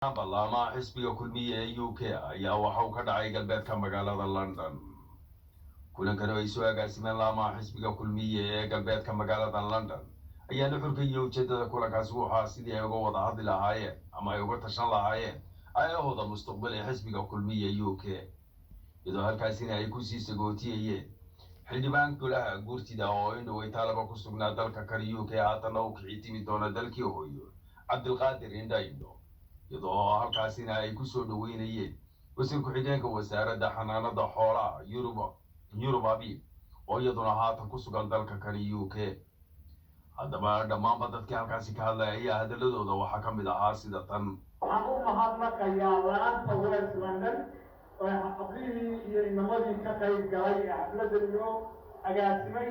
Baarlamaanka xisbiga kulmiye ee UK ayaa waxa uu ka dhacay galbeedka magaalada London. Kulankan oo ay soo agaasimeen laamaha xisbiga kulmiye ee galbeedka magaalada London ayaa la xurkayay ujeedada kulankaasi waxaa sidii ay uga wada hadli lahaayeen ama ay uga tashan lahaayeen ayahooda mustaqbal ee xisbiga kulmiye UK, iyadoo halkaasina ay ku sii sagootiyeen xildhibaan golaha guurtida oo indhow ay talaba ku sugnaa dalka kale UK haatana uu kici timi doona dalkii hooyo Cabdilqaadir Indhaydho, iyadoo halkaasina ay ku soo dhaweynayeen wasiir ku-xigeenka wasaaradda xanaanada xoolaha Yurub Abiib oo iyaduna haatan ku sugan dalka kale UK. haddaba dhammaanba dadkii halkaasi ka hadlaya ayaa hadaladooda waxaa ka mid ahaa sida tan. waxaan u mahadnaqayaa laanta West London oo xaqlihii iyo inamadii ka qayb galay ee xafladda iyo agaasimay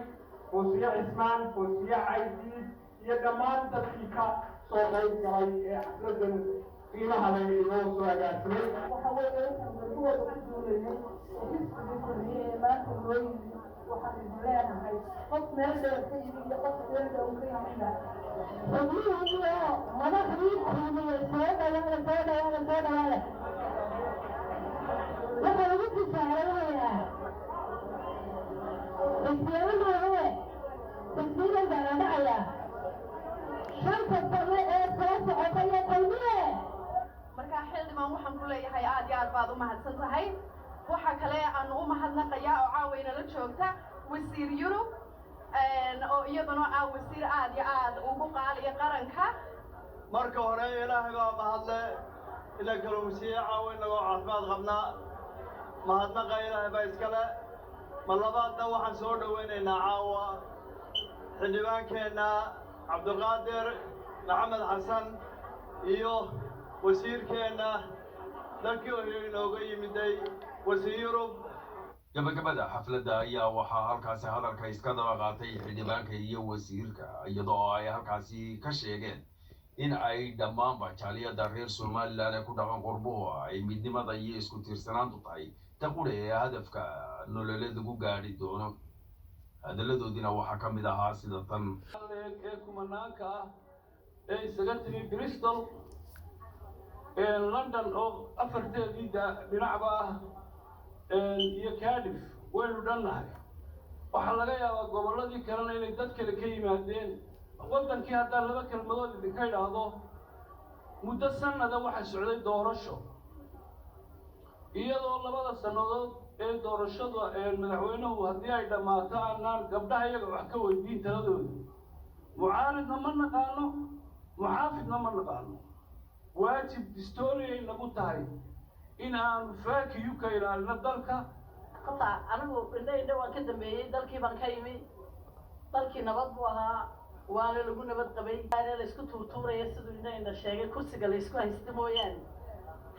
Foosiye Cismaan, Foosiye Caydiid iyo dhammaan dadkii ka soo qayb galay ee xafladdan qiimaha leh inoo soo agaasimay. waxa weeye intaan kuwa ku duulayay xisbiga kulmiye maanta loo yimi waxaan idin leenahay qof meel dheer ka yimi iyo qof meel dhow ka yimina xubnihiiyo madaxdii kulmiye soo dhawaada waxaa lagu tijaaranayaa xisbiyadahooda xisbigan baa la dhacayaa shanta sano ee soo socota iyo kulmiye. markaa xildhibaan waxaan ku leeyahay aad iyo aad baad u mahadsan tahay. waxa kale aan u mahadnaqayaa oo caawayna la joogta wasiir Yurub oo iyaduna wasiir aad iyo aad ugu qaaliya qaranka. marka hore ilaahay baa mahadle ila kalumsiye caawayna oo caafimaad qabnaa mahadnaqa ilaahay baa iskale. mar labaadna waxaan soo dhaweynaynaa caawa xildhibaankeenna Cabdilqaadir Maxamed Xasan iyo wasiirkeenna dalkii hore inooga yimiday wasiir Yurub. gabagabada xafladda ayaa waxaa halkaasi hadalka iska daba qaatay xildhibaanka iyo wasiirka, iyadoo ay halkaasi ka sheegeen in ay dhammaanba jaaliyadda reer Somaliland ee ku dhaqan qurbuhu ay midnimada iyo isku tiirsanaantu tahay ta qura ee hadafka nololeed lagu gaadhi doono. hadaladoodina waxaa ka mid ahaa sida tan. ee kumanaanka ah ee isaga timi Bristol London oo afarteedii dhinacba ah iyo Cardiff waynu dhannahay. waxaa laga yaabaa gobolladii kalena inay dad kale ka yimaadeen. waddankii haddaan laba kelmadood idinka idhaahdo, muddo sanada waxaa socday doorasho, iyadoo labada sannadood ee doorashada madaxweynuhu haddii ay dhammaato aanaan gabdhaha iyaga wax ka weydiin taladooda. mucaaridna ma naqaano, muxaafidna ma naqaano. waajib distooriyay nagu tahay in aanu faakiyu ka ilaalino dalka. anigu indha waan ka dambeeyey, dalkii baan ka yimi. dalkii nabad buu ahaa, waana lagu nabad qabay. la isku tuurtuuraya siduu indha sheegay, kursiga la isku haysta mooyaane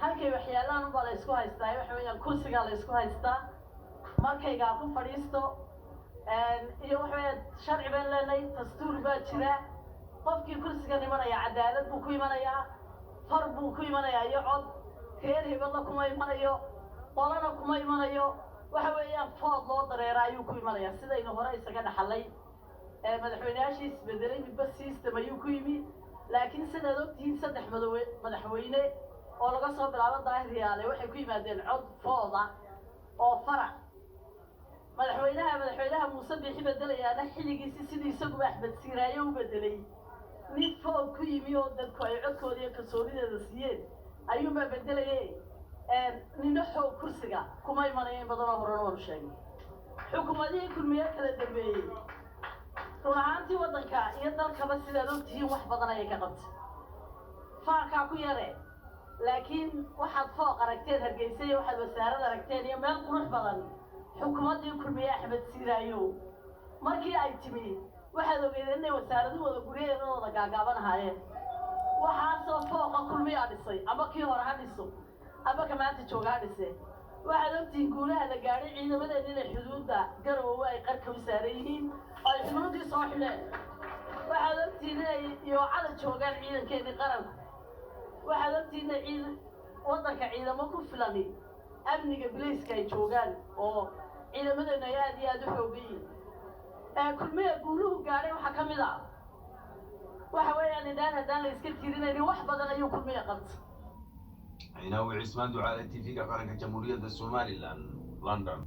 halkay waxyaalaan unbaa la isku haystaa. waxa weeyaan kursigaa la isku haystaa. markaygaa ku fadhiisto iyo waxa weeyaan sharci baan leenahay, dastuur baa jira. qofkii kursigan imanaya cadaalad buu ku imanayaa, far buu ku imanayaa iyo cod. reer hebella kuma imanayo, qolana kuma imanayo. waxa weeyaan food loo dareera ayuu ku imanayaa, sidaynu hore isaga dhaxalay. madaxweynayaashii isbedelay midba system ayuu ku yimi. laakiin sidaad ogtihiin saddex madaxweyne oo laga soo bilaabo Daahir Yaale waxay ku yimaadeen cod fooda oo farac. madaxweynaha Muuse Biixi bedelayaana xilligiisii sidii isaguba Axmed Siiraayo u bedelay. nin food ku yimi oo dadku ay codkooda iyo kalsoonideeda siiyeen ayuunbaa bedelayay. nina xoog kursiga kuma imanayo in badanoo horena waanu sheegay. xukuumadihii kulmiye kala dambeeyey run ahaantii waddanka iyo dalkaba sidaad ogtihiin wax badan ayay ka qabtay. faarkaa ku yare, laakiin waxaad fooq aragteen Hargeysa iyo waxaad wasaarad aragteen iyo meel qurux badan. xukuumaddii kulmiye Axmed Siiraayo markii ay timi waxaad ogeydeen inay wasaaraduhu wada guryaheedooda gaagaaban ahaayeen. waxaasoo fooqa kulmiyaa dhisay, ama kii hore ha dhiso ama ka maanta jooga ha dhise. waxaad ogtihiin guulaha la gaadhay ciidamadeena inay xuduudda Garowe ay qarka u saaran yihiin oo ay xuduuddii soo xidheen. waxaad ogtihiin inay yoocada joogaan ciidankeennii qaranku. waxaad ogtihiin inay waddanka ciidamo ku filani amniga bilayska ay joogaan oo ciidamadeena ay aad iyo aad u xoogan yihiin. kulmiya guuluhu gaadhay waxaa ka mid ah waxa weeyaan indhaan haddaan la iska tirinaynin wax badan ayuu kulmiya qabta. عيناوي عثمان دعاء تي في قرنك جمهورية الصومالي لندن